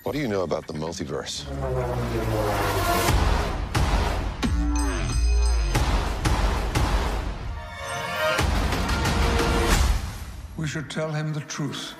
What do you know about the multiverse? We should tell him the truth.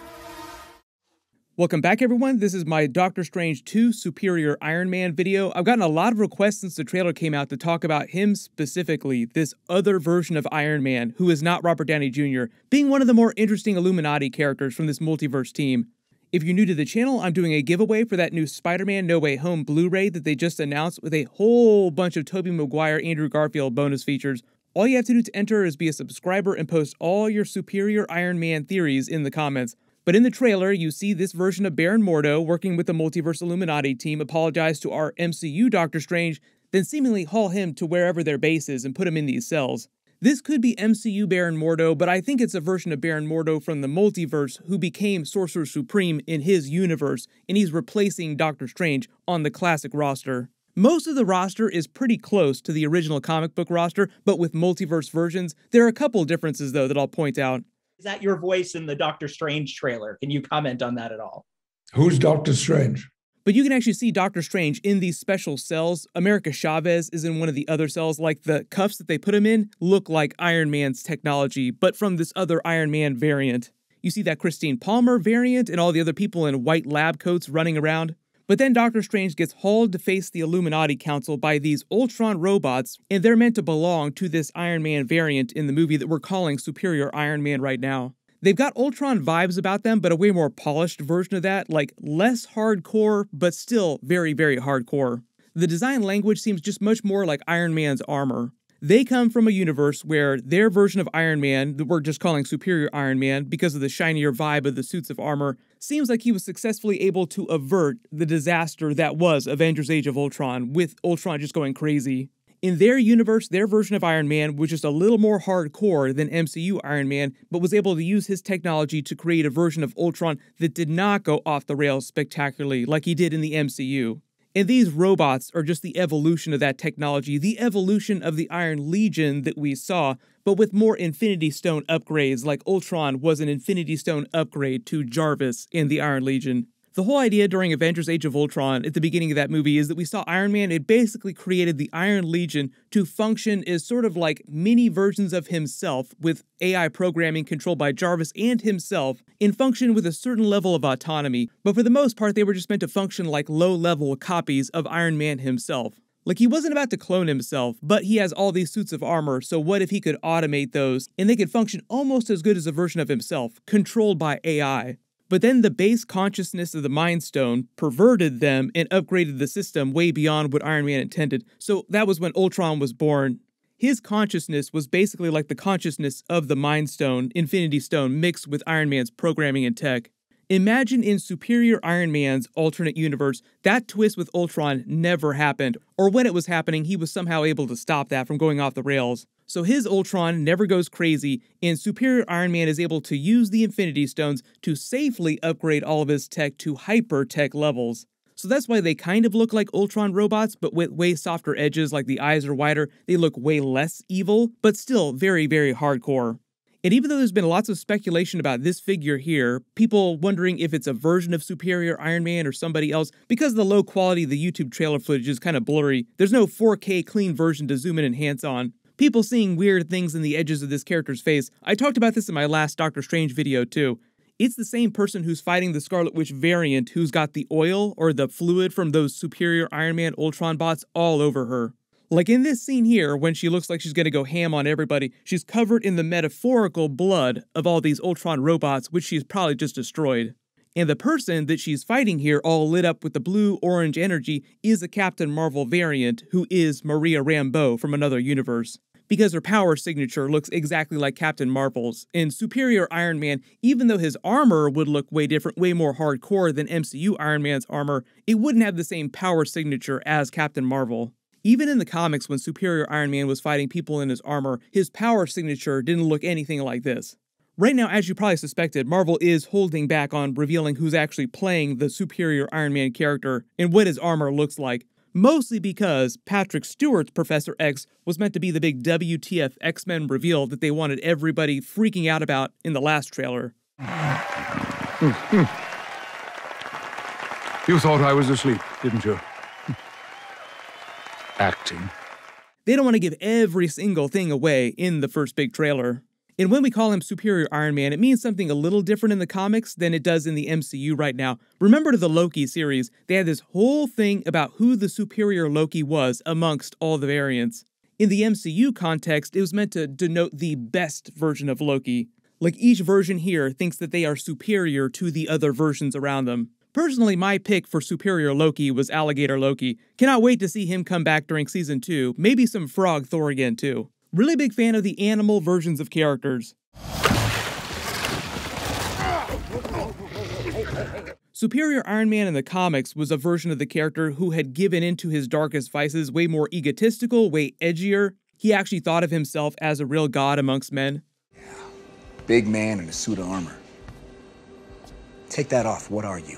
Welcome back, everyone. This is my Doctor Strange 2 Superior Iron Man video. I've gotten a lot of requests since the trailer came out to talk about him specifically, this other version of Iron Man, who is not Robert Downey Jr., being one of the more interesting Illuminati characters from this multiverse team. If you're new to the channel, I'm doing a giveaway for that new Spider-Man No Way Home Blu-ray that they just announced with a whole bunch of Tobey Maguire, Andrew Garfield bonus features. All you have to do to enter is be a subscriber and post all your Superior Iron Man theories in the comments. But in the trailer, you see this version of Baron Mordo working with the Multiverse Illuminati team apologize to our MCU Doctor Strange, then seemingly haul him to wherever their base is and put him in these cells. This could be MCU Baron Mordo, but I think it's a version of Baron Mordo from the multiverse who became Sorcerer Supreme in his universe, and he's replacing Doctor Strange on the classic roster. Most of the roster is pretty close to the original comic book roster, but with multiverse versions, there are a couple differences though that I'll point out. Is that your voice in the Doctor Strange trailer? Can you comment on that at all? Who's Doctor Strange? But you can actually see Doctor Strange in these special cells. America Chavez is in one of the other cells. Like the cuffs that they put him in look like Iron Man's technology, but from this other Iron Man variant. You see that Christine Palmer variant and all the other people in white lab coats running around. But then Doctor Strange gets hauled to face the Illuminati Council by these Ultron robots, and they're meant to belong to this Iron Man variant in the movie that we're calling Superior Iron Man right now. They've got Ultron vibes about them, but a way more polished version of that, like less hardcore, but still very, very hardcore. The design language seems just much more like Iron Man's armor. They come from a universe where their version of Iron Man, that we're just calling Superior Iron Man because of the shinier vibe of the suits of armor, seems like he was successfully able to avert the disaster that was Avengers Age of Ultron, with Ultron just going crazy. In their universe, their version of Iron Man was just a little more hardcore than MCU Iron Man, but was able to use his technology to create a version of Ultron that did not go off the rails spectacularly like he did in the MCU. And these robots are just the evolution of that technology, the evolution of the Iron Legion that we saw, but with more Infinity Stone upgrades, like Ultron was an Infinity Stone upgrade to Jarvis in the Iron Legion. The whole idea during Avengers Age of Ultron at the beginning of that movie is that we saw Iron Man had basically created the Iron Legion to function as sort of like mini versions of himself with AI programming controlled by Jarvis and himself and function with a certain level of autonomy, but for the most part they were just meant to function like low-level copies of Iron Man himself. Like he wasn't about to clone himself, but he has all these suits of armor, so what if he could automate those and they could function almost as good as a version of himself, controlled by AI. But then the base consciousness of the Mind Stone perverted them and upgraded the system way beyond what Iron Man intended. So that was when Ultron was born. His consciousness was basically like the consciousness of the Mind Stone, Infinity Stone, mixed with Iron Man's programming and tech. Imagine in Superior Iron Man's alternate universe, that twist with Ultron never happened, or when it was happening, he was somehow able to stop that from going off the rails. So his Ultron never goes crazy, and Superior Iron Man is able to use the Infinity Stones to safely upgrade all of his tech to hyper-tech levels. So that's why they kind of look like Ultron robots, but with way softer edges, like the eyes are wider, they look way less evil, but still very, very hardcore. And even though there's been lots of speculation about this figure here, people wondering if it's a version of Superior Iron Man or somebody else, because of the low quality of the YouTube trailer footage is kind of blurry, there's no 4K clean version to zoom in and enhance on. People seeing weird things in the edges of this character's face. I talked about this in my last Doctor Strange video too. It's the same person who's fighting the Scarlet Witch variant who's got the oil or the fluid from those Superior Iron Man Ultron bots all over her. Like in this scene here, when she looks like she's gonna go ham on everybody, she's covered in the metaphorical blood of all these Ultron robots, which she's probably just destroyed. And the person that she's fighting here, all lit up with the blue-orange energy, is a Captain Marvel variant, who is Maria Rambeau from another universe. Because her power signature looks exactly like Captain Marvel's. In Superior Iron Man, even though his armor would look way different, way more hardcore than MCU Iron Man's armor, it wouldn't have the same power signature as Captain Marvel. Even in the comics, when Superior Iron Man was fighting people in his armor, his power signature didn't look anything like this. Right now, as you probably suspected, Marvel is holding back on revealing who's actually playing the Superior Iron Man character and what his armor looks like. Mostly because Patrick Stewart's Professor X was meant to be the big WTF X-Men reveal that they wanted everybody freaking out about in the last trailer. You thought I was asleep, didn't you? Acting. They don't want to give every single thing away in the first big trailer. And when we call him Superior Iron Man, it means something a little different in the comics than it does in the MCU right now. Remember the Loki series, they had this whole thing about who the superior Loki was amongst all the variants. In the MCU context, it was meant to denote the best version of Loki. Like each version here thinks that they are superior to the other versions around them. Personally, my pick for Superior Loki was Alligator Loki. Cannot wait to see him come back during Season 2, maybe some Frog Thor again too. Really big fan of the animal versions of characters. Superior Iron Man in the comics was a version of the character who had given into his darkest vices, way more egotistical, way edgier. He actually thought of himself as a real god amongst men. Yeah, big man in a suit of armor. Take that off, what are you?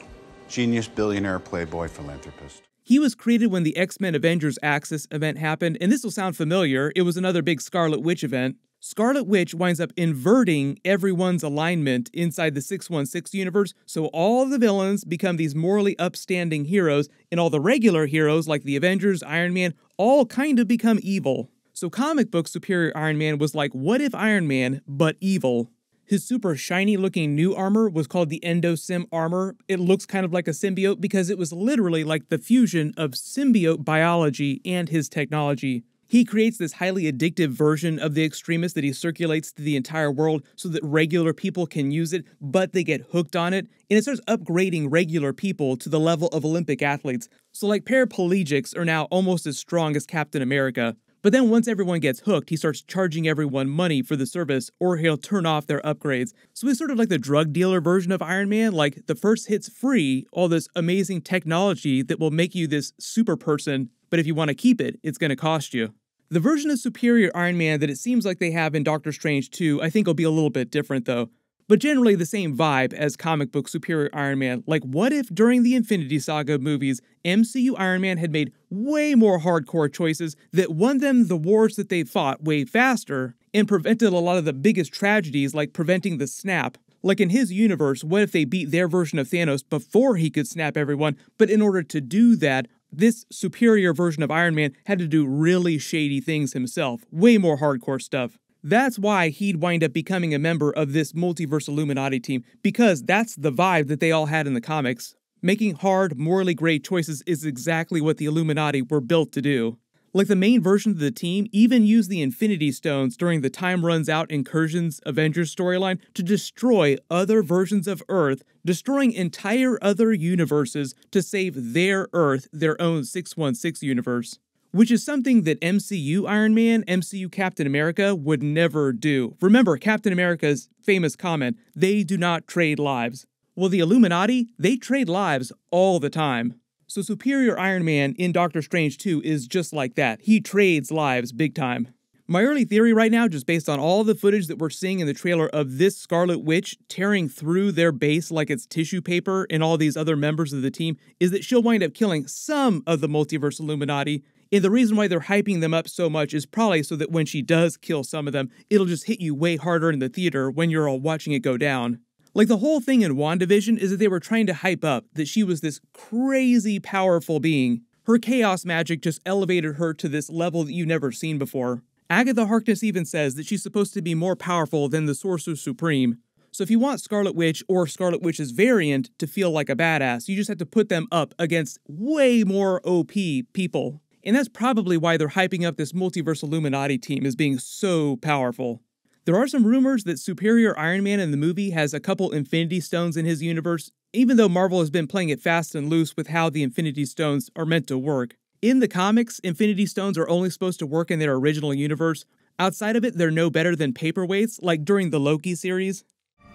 Genius, billionaire, playboy, philanthropist. He was created when the X-Men Avengers Axis event happened, and this will sound familiar, it was another big Scarlet Witch event. Scarlet Witch winds up inverting everyone's alignment inside the 616 universe, so all of the villains become these morally upstanding heroes, and all the regular heroes like the Avengers, Iron Man, all kind of become evil. So comic book Superior Iron Man was like, what if Iron Man, but evil? His super shiny looking new armor was called the Endosym armor. It looks kind of like a symbiote because it was literally like the fusion of symbiote biology and his technology. He creates this highly addictive version of the Extremis that he circulates to the entire world so that regular people can use it, but they get hooked on it, and it starts upgrading regular people to the level of Olympic athletes. So like paraplegics are now almost as strong as Captain America. But then once everyone gets hooked, he starts charging everyone money for the service, or he'll turn off their upgrades. So he's sort of like the drug dealer version of Iron Man, like the first hit's free, all this amazing technology that will make you this super person, but if you want to keep it, it's going to cost you. The version of Superior Iron Man that it seems like they have in Doctor Strange 2, I think will be a little bit different though. But generally the same vibe as comic book Superior Iron Man. Like what if during the Infinity Saga movies, MCU Iron Man had made way more hardcore choices that won them the wars that they fought way faster and prevented a lot of the biggest tragedies like preventing the snap. Like in his universe, what if they beat their version of Thanos before he could snap everyone, but in order to do that, this superior version of Iron Man had to do really shady things himself, way more hardcore stuff. That's why he'd wind up becoming a member of this Multiverse Illuminati team, because that's the vibe that they all had in the comics. Making hard, morally gray choices is exactly what the Illuminati were built to do. Like the main version of the team even used the Infinity Stones during the Time Runs Out Incursions Avengers storyline to destroy other versions of Earth, destroying entire other universes to save their Earth, their own 616 universe. Which is something that MCU Iron Man, MCU Captain America would never do. Remember Captain America's famous comment, they do not trade lives. Well, the Illuminati, they trade lives all the time. So Superior Iron Man in Doctor Strange 2 is just like that. He trades lives big time. My early theory right now, just based on all the footage that we're seeing in the trailer of this Scarlet Witch tearing through their base like it's tissue paper and all these other members of the team, is that she'll wind up killing some of the Multiverse Illuminati. And the reason why they're hyping them up so much is probably so that when she does kill some of them, it'll just hit you way harder in the theater when you're all watching it go down. Like the whole thing in WandaVision is that they were trying to hype up that she was this crazy powerful being. Her chaos magic just elevated her to this level that you've never seen before. Agatha Harkness even says that she's supposed to be more powerful than the Sorcerer Supreme. So if you want Scarlet Witch or Scarlet Witch's variant to feel like a badass, you just have to put them up against way more OP people. And that's probably why they're hyping up this Multiverse Illuminati team as being so powerful. There are some rumors that Superior Iron Man in the movie has a couple Infinity Stones in his universe, even though Marvel has been playing it fast and loose with how the Infinity Stones are meant to work. In the comics, Infinity Stones are only supposed to work in their original universe. Outside of it, they're no better than paperweights, like during the Loki series.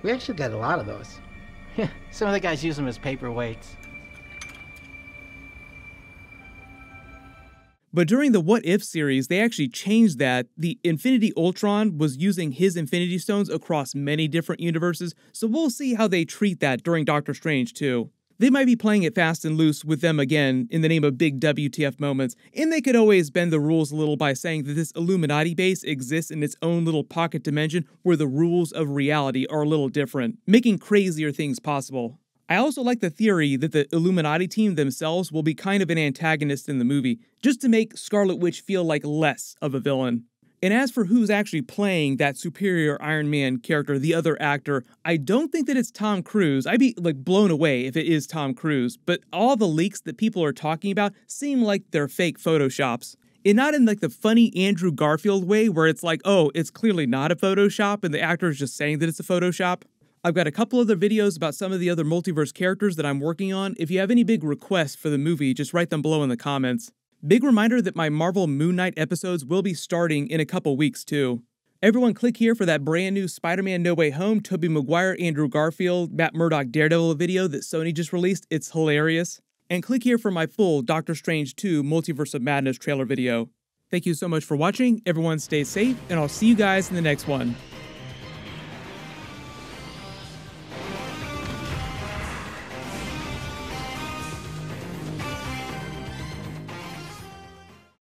We actually got a lot of those. Yeah, some of the guys use them as paperweights. But during the What If series, they actually changed that. The Infinity Ultron was using his Infinity Stones across many different universes, so we'll see how they treat that during Doctor Strange too. They might be playing it fast and loose with them again in the name of big WTF moments, and they could always bend the rules a little by saying that this Illuminati base exists in its own little pocket dimension where the rules of reality are a little different, making crazier things possible. I also like the theory that the Illuminati team themselves will be kind of an antagonist in the movie, just to make Scarlet Witch feel like less of a villain. And as for who's actually playing that superior Iron Man character, the other actor, I don't think that it's Tom Cruise. I'd be blown away if it is Tom Cruise, but all the leaks that people are talking about seem like they're fake photoshops. And not in the funny Andrew Garfield way where it's oh, it's clearly not a Photoshop and the actor is just saying that it's a Photoshop. I've got a couple other videos about some of the other multiverse characters that I'm working on. If you have any big requests for the movie, just write them below in the comments. Big reminder that my Marvel Moon Knight episodes will be starting in a couple weeks too. Everyone click here for that brand new Spider-Man No Way Home, Tobey Maguire, Andrew Garfield, Matt Murdock Daredevil video that Sony just released. It's hilarious. And click here for my full Doctor Strange 2 Multiverse of Madness trailer video. Thank you so much for watching, everyone stay safe, and I'll see you guys in the next one.